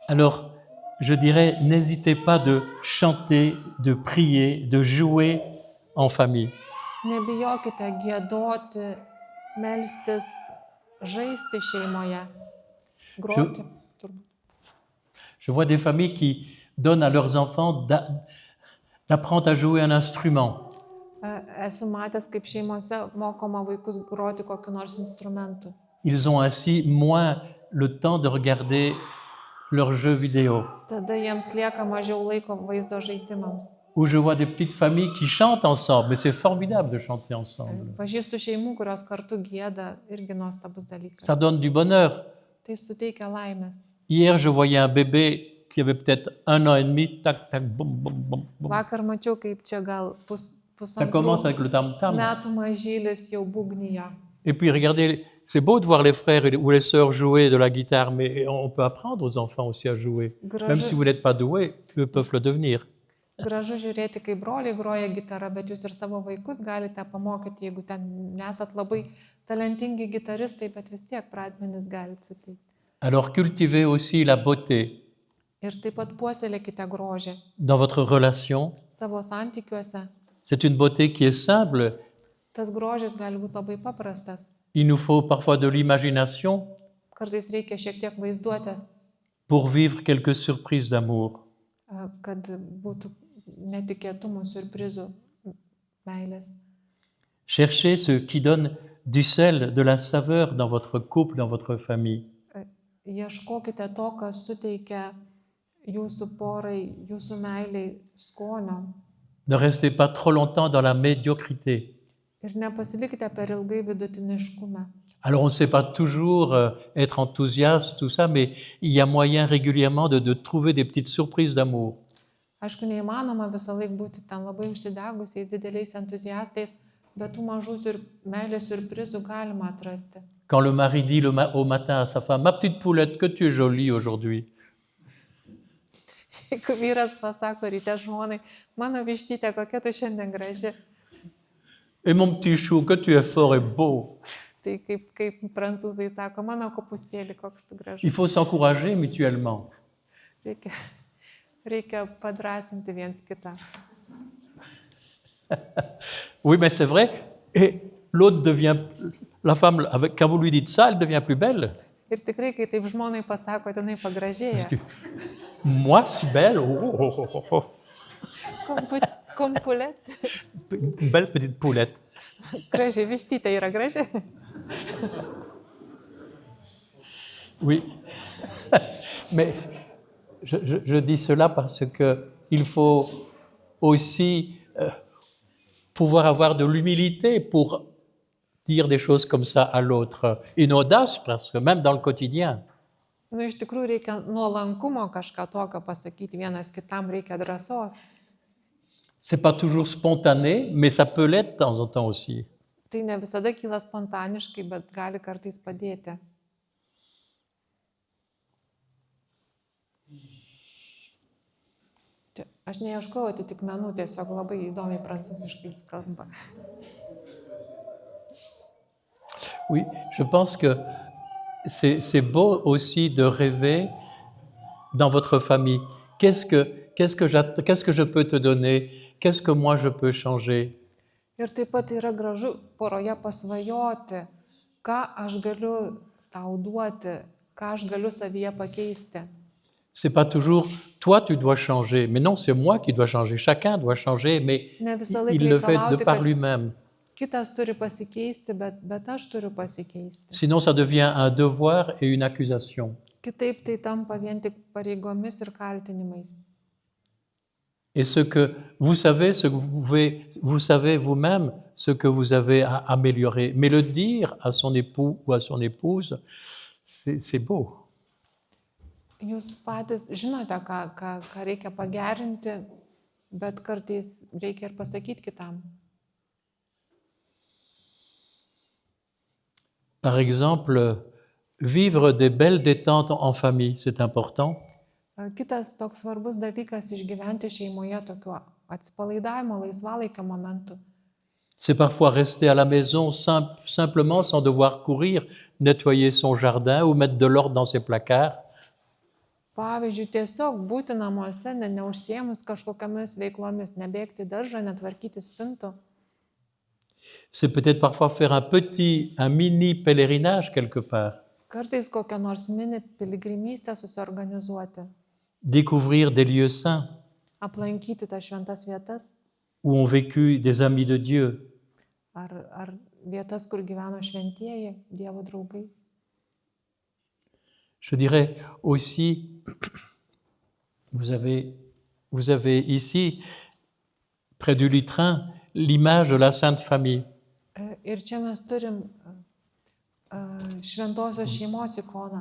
Speaker 1: Alors, je dirais, n'hésitez pas de chanter, de prier, de jouer en famille.
Speaker 2: Nebijokite giedoti, melstis, žaisti šeimoje, groti.
Speaker 1: Je vois des familles qui donnent à leurs enfants d'apprendre à jouer un instrument.
Speaker 2: Esu matęs, kaip šeimose mokoma vaikus groti kokiu nors instrumentu.
Speaker 1: Ils ont ainsi moins le temps de regarder leurs jeux vidéo.
Speaker 2: Tada jiems lieka mažiau laiko vaizdo žaidimams.
Speaker 1: Où je vois des petites familles qui chantent ensemble, mais c'est formidable de chanter ensemble.
Speaker 2: Pažįstu šeimų, kurios kartu gieda, irgi nuostabus dalykas.
Speaker 1: Ça donne du bonheur.
Speaker 2: Tai suteikia laimės.
Speaker 1: Hier, je voyais un bébé qui avait peut-être 1 an et demi, tac, tac, boum, boum, boum, boum.
Speaker 2: Vakar mačiau, kaip čia gal
Speaker 1: Ça commence avec le tam-tam.
Speaker 2: metų mažylis jau bugnyje.
Speaker 1: Et puis regardez, c'est beau de voir les frères ou les sœurs jouer de la guitare, mais on peut apprendre aux enfants aussi à jouer. Même si vous n'êtes pas doué, eux peuvent le devenir.
Speaker 2: Gražu žiūrėti, kaip broliai groja gitarą, bet jūs ir savo vaikus galite pamokyti, jeigu ten nesat labai talentingi gitaristai, bet vis tiek pradmenis galite suteikti.
Speaker 1: Alors cultivez aussi la beauté
Speaker 2: Ir taip pat puoselėkite grožį
Speaker 1: dans votre relation.
Speaker 2: savo santykiuose.
Speaker 1: C'est une beauté qui est simple.
Speaker 2: Tas grožis gali būti labai paprastas.
Speaker 1: Il nous faut parfois de l'imagination
Speaker 2: Kartais reikia šiek tiek vaizduotės,
Speaker 1: pour vivre quelques surprises d'amour.
Speaker 2: kad būtų netikėtumų, siurprizų, meilės.
Speaker 1: Cherchez ce qui donne du sel, de la saveur dans votre couple, dans votre famille.
Speaker 2: Ieškokite to, kas suteikia jūsų porai, jūsų meiliai skonio.
Speaker 1: Ne restez pas trop longtemps dans la médiocrité.
Speaker 2: Ir nepasilikite per ilgai vidutiniškume.
Speaker 1: Alors on ne sait pas toujours être enthousiaste, tout ça, mais il y a moyen régulièrement de trouver des petites surprises d'amour.
Speaker 2: Aišku, neįmanoma visą laiką būti ten labai užsidegusiais, dideliais entuziastais, bet tų mažų meilės siurprizų galima atrasti.
Speaker 1: Quand le mari dit au matin à sa femme, « Ma petite poulette, que tu es jolie aujourd'hui. »
Speaker 2: Jeigu vyras pasako ryte žmonai, mano vištytė, kokia tu šiandien graži.
Speaker 1: Et mon petit chou, que tu es fort et beau.
Speaker 2: Tai kaip prancūzai sako, mano kopūstėlį, koks tu gražus.
Speaker 1: Il faut s'encourager mutuellement.
Speaker 2: Reikia padrasinti viens kitą.
Speaker 1: Oui, mais c'est vrai. Et l'autre devient, la femme, quand vous lui dites ça, elle devient plus belle.
Speaker 2: Ir tikrai, kai taip žmonai pasako, jinai pagražėja.
Speaker 1: Moi, si belle. Oh.
Speaker 2: Comme poulette.
Speaker 1: Une belle petite poulette.
Speaker 2: Graži vištytė yra graži.
Speaker 1: Oui. Mais je dis cela parce qu'il faut aussi pouvoir avoir de l'humilité pour dire des choses comme ça à l'autre. Une audace, parce que même dans le quotidien.
Speaker 2: Nu, iš tikrųjų reikia nuolankumo kažką tokio pasakyti vienas kitam, reikia drąsos.
Speaker 1: C'est pas toujours spontané, mais ça peut l'être de temps en temps aussi.
Speaker 2: Tai ne visada kyla spontaniškai, bet gali kartais padėti. Aš neieškau atitikmenų, tiesiog labai įdomiai prancūziškai skamba.
Speaker 1: Oui, je pense que c'est beau aussi de rêver dans votre famille. Qu'est-ce que je peux te donner? Qu'est-ce que moi je peux changer?
Speaker 2: Ir taip pat yra gražu poroje pasvajoti, ką aš galiu tau duoti, ką aš galiu savyje pakeisti.
Speaker 1: C'est pas toujours toi tu dois changer, mais non, c'est moi qui dois changer. Chacun doit changer, mais il le fait de par lui-même.
Speaker 2: Kitas turi pasikeisti, bet aš turiu pasikeisti.
Speaker 1: Sinon, ça devient un devoir et une accusation.
Speaker 2: Kitaip tai tampa vien tik pareigomis ir kaltinimais.
Speaker 1: Et ce que vous savez vous-même ce que vous avez à améliorer. Mais le dire à son époux ou à son épouse, c'est beau.
Speaker 2: Jūs patys žinote, ką reikia pagerinti, bet kartais reikia ir pasakyti kitam.
Speaker 1: Par exemple, vivre des belles détentes en famille, c'est important.
Speaker 2: Kitas toks svarbus dalykas išgyventi šeimoje tokiu atsipalaidavimo, laisvalaikio momentu.
Speaker 1: C'est parfois rester à la maison simplement sans devoir courir, nettoyer son jardin ou mettre de l'ordre dans ses placards.
Speaker 2: Pavyzdžiui, tiesiog būti namuose, neužsiėmus kažkokiamis veiklomis, nebėgti daržą, netvarkyti spintų.
Speaker 1: C'est peut-être parfois faire un mini pèlerinage quelque part.
Speaker 2: Kartais kokią nors mini piligrimystę susiorganizuoti.
Speaker 1: Découvrir des lieux saints.
Speaker 2: Aplankyti tas šventas vietas.
Speaker 1: Où ont vécu des amis de Dieu.
Speaker 2: Ar vietas, kur gyveno šventieji, Dievo draugai.
Speaker 1: Je dirais aussi, vous avez ici, près du lutrin, l'image de la Sainte Famille.
Speaker 2: Ir čia mes turim šventosios šeimos ikoną.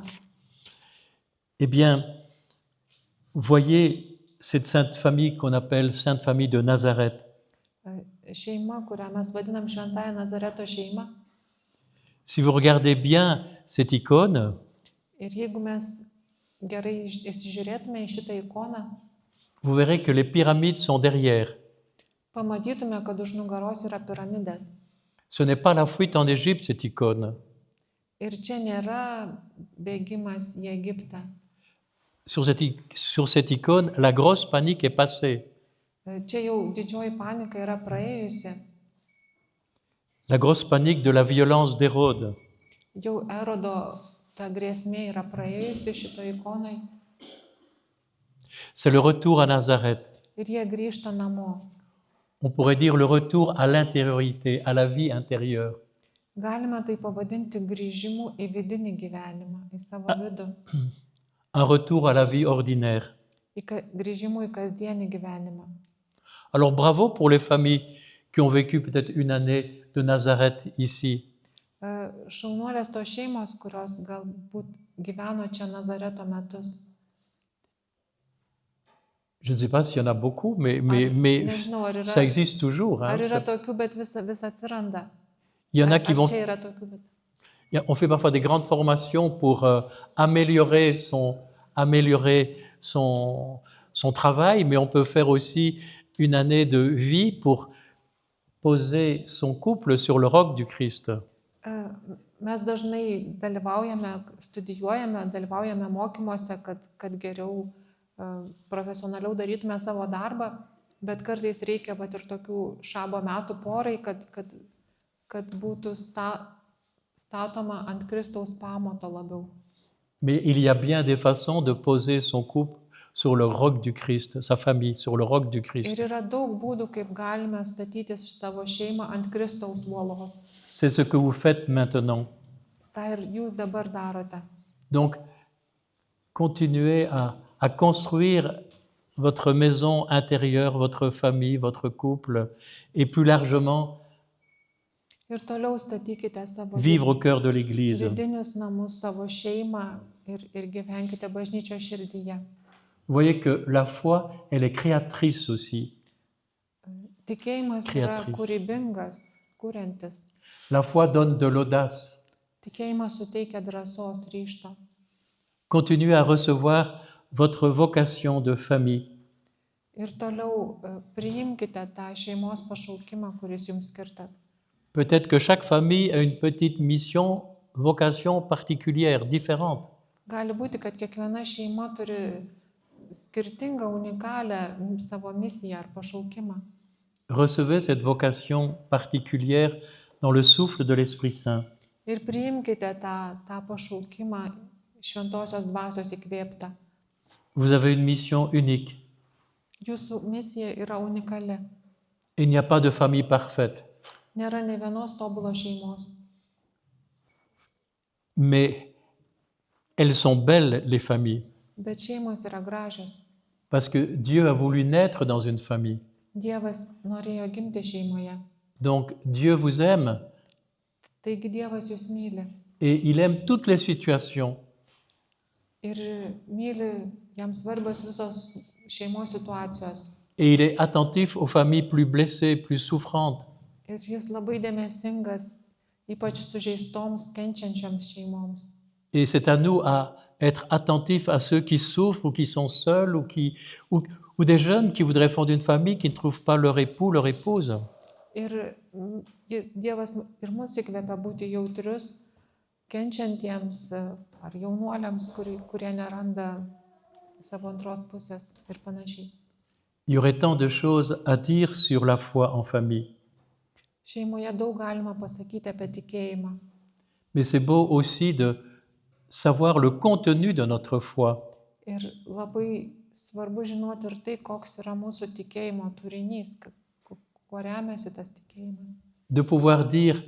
Speaker 1: Eh bien, voyez cette Sainte Famille qu'on appelle Sainte Famille de Nazareth.
Speaker 2: Šeima, kurią mes vadinam šventąją Nazareto šeimą.
Speaker 1: Si vous regardez bien cette icône,
Speaker 2: ir jeigu mes gerai įsižiūrėtume į šitą ikoną,
Speaker 1: vous verrez que les pyramides sont derrière.
Speaker 2: Pamatytume, kad už nugaros yra piramidės.
Speaker 1: Ce n'est pas la fuite en Égypte, cette icône.
Speaker 2: Ir čia nėra bėgimas į Egiptą.
Speaker 1: Sur cette icône, la grosse panique est passée.
Speaker 2: Čia jau didžioji panika yra praėjusi.
Speaker 1: La grosse panique de la violence d'Hérode.
Speaker 2: Jau Erodo ta grėsmė yra praėjusi šito ikonai.
Speaker 1: C'est le retour à Nazareth.
Speaker 2: Ir jie grįžta namo.
Speaker 1: On pourrait dire le retour à l'intériorité, à la vie intérieure.
Speaker 2: Galima tai pavadinti grįžimu į vidinį gyvenimą, į savo vidų.
Speaker 1: Un retour à la vie ordinaire.
Speaker 2: Grįžimu į kasdienį gyvenimą.
Speaker 1: Alors bravo pour les familles qui ont vécu peut-être une année de Nazareth ici.
Speaker 2: Šaunuolės tos šeimos, kurios galbūt gyveno čia Nazareto metus.
Speaker 1: Je ne sais pas s'il y en a beaucoup, mais ça existe toujours.
Speaker 2: Ar yra tokių, bet vis atsiranda.
Speaker 1: Il y en a qui vont... On fait parfois des grandes formations pour améliorer son travail, mais on peut faire aussi une année de vie pour poser son couple sur le roc du Christ.
Speaker 2: Mes dažnai dalyvaujame mokymuose, kad geriau profesionaliau darytume savo darbą, bet kartais reikia ir tokių šabo metų porai, kad būtų statoma ant Kristaus pamato labiau.
Speaker 1: Mais il y a bien des façons de poser son couple sur le roc du Christ, sa famille sur le roc du Christ.
Speaker 2: Ir yra daug būdų, kaip galime statyti savo šeimą ant Kristaus uolos.
Speaker 1: C'est ce que vous faites maintenant.
Speaker 2: Ta ir jūs dabar darote.
Speaker 1: Donc, continuez à construire votre maison intérieure, votre famille, votre couple, et plus largement
Speaker 2: Ir toliau statykite savo
Speaker 1: vivre au cœur de l'Église.
Speaker 2: vidinius namus, savo šeimą ir gyvenkite bažnyčios širdyje.
Speaker 1: Vous voyez que la foi, elle est créatrice aussi.
Speaker 2: Tikėjimas yra
Speaker 1: Kreatrice.
Speaker 2: kūrybingas, kuriantis.
Speaker 1: La foi donne de l'audace.
Speaker 2: Tikėjimas suteikia drąsos, ryžto.
Speaker 1: Continuez à recevoir votre vocation de famille.
Speaker 2: Ir toliau priimkite tą šeimos pašaukimą, kuris jums skirtas.
Speaker 1: Peut-être que chaque famille a une petite mission, vocation particulière, différente.
Speaker 2: Gali būti, kad kiekviena šeima turi skirtingą, unikalią savo misiją ar pašaukimą.
Speaker 1: Recevez cette vocation particulière dans le souffle de l'Esprit Saint.
Speaker 2: Ir priimkite tą pašaukimą šventosios dvasios įkvėptą.
Speaker 1: Vous avez une mission unique.
Speaker 2: Jūsų misija yra unikali.
Speaker 1: Il n'y a pas de famille parfaite,
Speaker 2: Nėra ne vienos tobulos šeimos.
Speaker 1: mais elles sont belles, les familles,
Speaker 2: Bet šeimos yra gražios.
Speaker 1: parce que Dieu a voulu naître dans une famille.
Speaker 2: Dievas norėjo gimti šeimoje.
Speaker 1: Donc Dieu vous aime
Speaker 2: Taigi Dievas jūs myli.
Speaker 1: et il aime toutes les situations.
Speaker 2: Ir myli, jam svarbios visos šeimos situacijos.
Speaker 1: Et il est attentif aux familles plus blessées, plus souffrantes.
Speaker 2: Ir jis labai dėmesingas, ypač sužeistoms, kenčiančioms šeimoms.
Speaker 1: Et c'est à nous à être attentifs à ceux qui souffrent ou qui sont seuls ou des jeunes qui voudraient fonder une famille qui ne trouvent pas leur époux, leur épouse.
Speaker 2: Ir Dievas ir mus įkvepia būti jautrius, kenčiantiems ar jaunuoliams, kurie neranda savo antros pusės ir panašiai.
Speaker 1: Il y aurait tant de choses à dire sur la foi en famille.
Speaker 2: Šeimoje daug galima pasakyti apie tikėjimą.
Speaker 1: Mais c'est beau aussi de savoir le contenu de notre foi.
Speaker 2: Ir labai svarbu žinoti ir tai, koks yra mūsų tikėjimo turinys, kuo remiasi tas tikėjimas.
Speaker 1: De pouvoir dire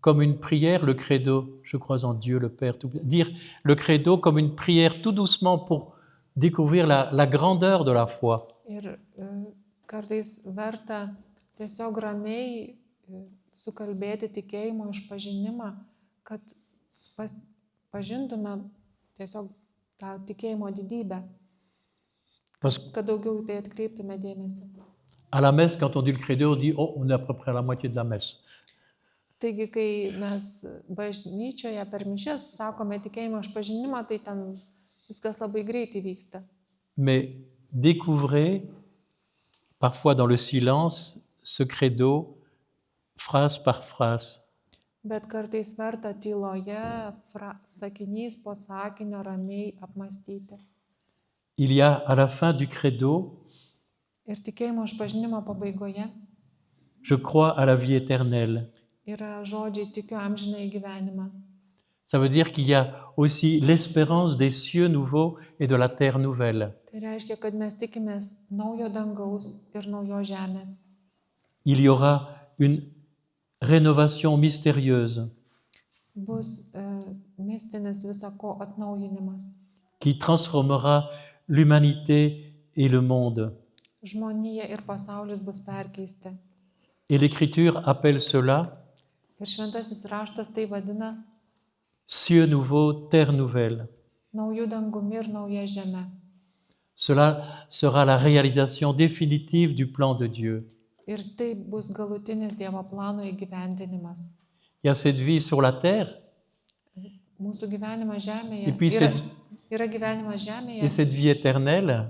Speaker 1: comme une prière le credo, je crois en Dieu le Père, dire le credo comme une prière tout doucement pour découvrir la grandeur de la foi.
Speaker 2: Ir kartais verta tiesiog ramiai sukalbėti tikėjimo išpažinimą, kad pažintume tiesiog tą tikėjimo didybę,
Speaker 1: Parce
Speaker 2: kad daugiau į tai atkreiptume dėmesį.
Speaker 1: qu'à la messe, quand on dit le credo, on dit « Oh, on est à peu près à la moitié de la messe ».
Speaker 2: Taigi, kai mes bažnyčioje per mišias sakome tikėjimo išpažinimą, tai ten viskas labai greitai vyksta.
Speaker 1: Mais découvrez, parfois dans le silence, ce credo, phrase par phrase.
Speaker 2: Bet kartais verta tyloje, sakinys po sakinio ramiai apmastyti.
Speaker 1: Il y a à la fin du credo
Speaker 2: Ir tikėjimo išpažinimo pabaigoje
Speaker 1: « Je crois à la vie éternelle ».
Speaker 2: yra žodžiai tikiu amžinąjį gyvenimą.
Speaker 1: Ça veut dire qu'il y a aussi l'espérance des cieux nouveaux et de la terre nouvelle.
Speaker 2: Tai reiškia, kad mes tikimės naujo dangaus ir naujos žemės.
Speaker 1: Il y aura une rénovation mystérieuse
Speaker 2: Bus mistinis visako atnaujinimas.
Speaker 1: qui transformera l'humanité et le monde.
Speaker 2: Žmonija ir pasaulis bus perkeisti.
Speaker 1: Et l'Écriture appelle cela
Speaker 2: Ir šventasis raštas tai vadina
Speaker 1: cieux nouveaux, terre nouvelle.
Speaker 2: naujų dangumi ir nauja žeme.
Speaker 1: Cela sera la réalisation définitive du plan de Dieu.
Speaker 2: Ir tai bus galutinis Dievo plano įgyvendinimas.
Speaker 1: Il y a cette vie sur la terre
Speaker 2: Mūsų gyvenimas žemėje
Speaker 1: et puis
Speaker 2: yra gyvenimas žemėje,
Speaker 1: et cette vie éternelle.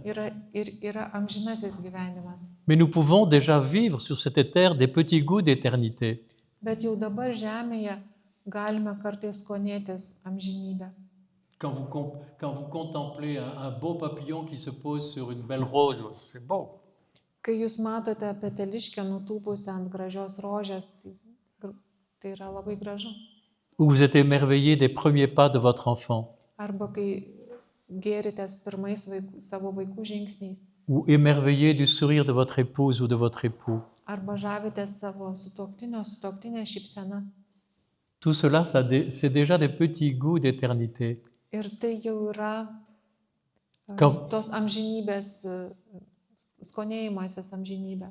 Speaker 2: yra amžinasis gyvenimas.
Speaker 1: Mais nous pouvons déjà vivre sur cette terre des petits goûts d'éternité.
Speaker 2: Bet jau dabar žemėje galime kartais skonėtis amžinybę.
Speaker 1: Quand vous contemplez un beau papillon qui se pose sur une belle rose, c'est beau.
Speaker 2: Kai jūs matote peteliškę nutūpusią ant gražios rožės, tai yra labai gražu.
Speaker 1: Ou vous êtes émerveillé des premiers pas de votre enfant.
Speaker 2: Arba kai gėritės pirmais savo vaikų žingsniais.
Speaker 1: Ou émerveillé du sourire de votre épouse ou de votre époux.
Speaker 2: Arba žavitės savo sutuoktinė šypsena.
Speaker 1: Tout cela, c'est déjà des petits goûts d'éternité.
Speaker 2: Ir tai jau yra tos amžinybės, skonėjimasis amžinybė.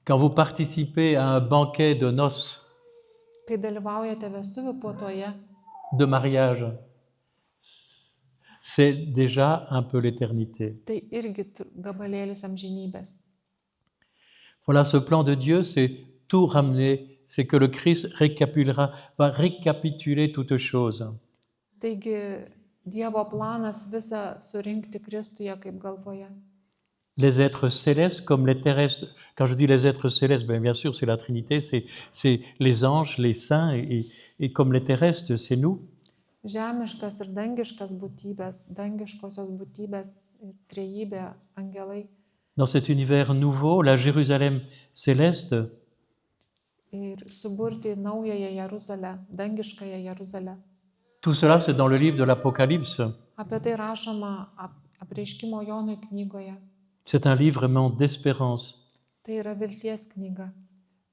Speaker 1: Quand vous participez à un banquet de noces,
Speaker 2: Kai dalyvaujate vestuvių puotoje,
Speaker 1: de mariage, c'est déjà un peu l'éternité.
Speaker 2: tai irgi gabalėlis amžinybės.
Speaker 1: Voilà, ce plan de Dieu, c'est tout ramener, c'est que le Christ va récapituler toutes choses.
Speaker 2: Taigi Dievo planas visą surinkti Kristuje kaip galvoje.
Speaker 1: Les êtres célestes comme les terrestres. Quand je dis les êtres célestes, bien sûr, c'est la Trinité, c'est les anges, les saints, et comme les terrestres, c'est nous.
Speaker 2: Žemiškas ir dangiškas būtybės, dangiškosios būtybės ir trejybė, angelai.
Speaker 1: Dans cet univers nouveau, la Jérusalem céleste,
Speaker 2: Ir suburti naująją Jeruzalę, dangiškąją Jeruzalę.
Speaker 1: tout cela, c'est dans le livre de l'Apocalypse.
Speaker 2: Apie tai rašoma Apreiškimo Jonui knygoje.
Speaker 1: C'est un livre vraiment d'espérance.
Speaker 2: Tai yra vilties knyga.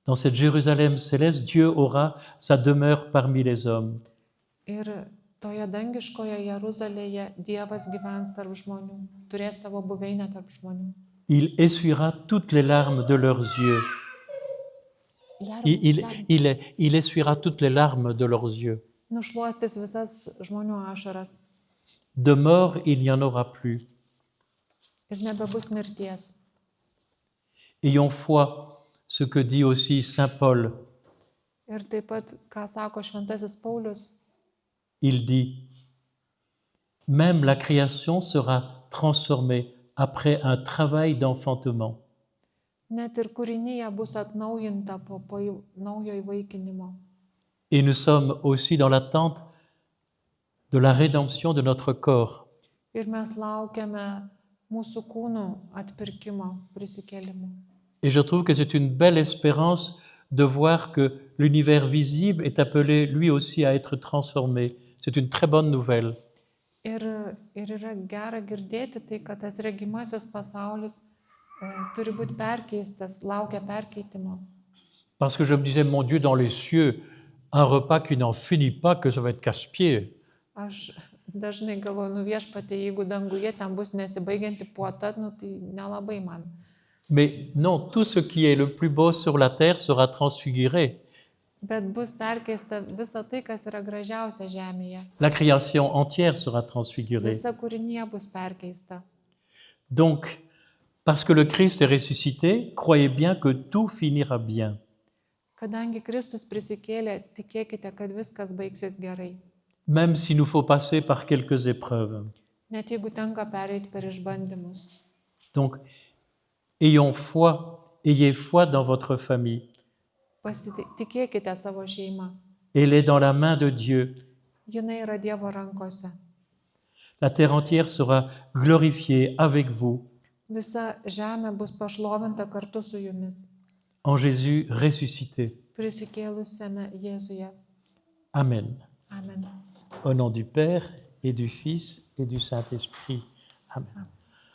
Speaker 1: Dans cette Jérusalem céleste, Dieu aura sa demeure parmi les hommes.
Speaker 2: Ir toje dangiškoje Jeruzalėje Dievas gyvens tarp žmonių, turės savo buveinę tarp žmonių.
Speaker 1: Il essuiera toutes les larmes de leurs yeux. Il essuiera toutes les larmes de leurs yeux.
Speaker 2: Nušluostys visas žmonių ašaras
Speaker 1: De mort, il n'y en aura plus.
Speaker 2: ir nebebus mirties.
Speaker 1: Ayons foi, ce que dit aussi Saint Paul.
Speaker 2: Ir taip pat, ką sako šventasis Paulius,
Speaker 1: Il dit, même la création sera transformée après un travail d'enfantement.
Speaker 2: net ir kūrinyje bus atnaujinta po naujo įvaikinimo.
Speaker 1: Et nous sommes aussi dans l'attente de la rédemption de notre corps.
Speaker 2: Ir mes laukiame mūsų kūnų atpirkimo, prisikėlimo.
Speaker 1: Et je trouve que c'est une belle espérance de voir que l'univers visible est appelé lui aussi à être transformé. C'est une très bonne nouvelle.
Speaker 2: Ir yra gera girdėti tai, kad tas regimasis pasaulis turi būti perkeistas, laukia perkeitimo.
Speaker 1: Parce que je me disais, mon Dieu, dans les cieux, un repas qui n'en finit pas, que ça va être casse-pied.
Speaker 2: Aš dažnai galvoju, Viešpatie, jeigu danguje ten bus nesibaigianti puota, tai nelabai man.
Speaker 1: Mais non, tout ce qui est le plus beau sur la terre sera transfiguré.
Speaker 2: Bet bus perkeista visa tai, kas yra gražiausia žemėje.
Speaker 1: La création entière sera transfigurée.
Speaker 2: Visa kūrinyje bus perkeista.
Speaker 1: Donc, parce que le Christ est ressuscité, croyez bien que tout finira bien.
Speaker 2: Kadangi Kristus prisikėlė, tikėkite, kad viskas baigsis gerai.
Speaker 1: Même s'il nous faut passer par quelques épreuves.
Speaker 2: Net jeigu tenka pereiti per išbandymus.
Speaker 1: Donc, ayez foi dans votre famille.
Speaker 2: Tikėkite savo šeimą.
Speaker 1: Elle est dans la main de Dieu.
Speaker 2: Jinai yra Dievo rankose.
Speaker 1: La terre entière sera glorifiée avec vous
Speaker 2: Visa žemė bus pašlovinta kartu su jumis.
Speaker 1: en Jésus ressuscité.
Speaker 2: Prisikėlusiame Jėzuje.
Speaker 1: Amen.
Speaker 2: Amen.
Speaker 1: Au nom du Père et du Fils et du Saint-Esprit. Amen.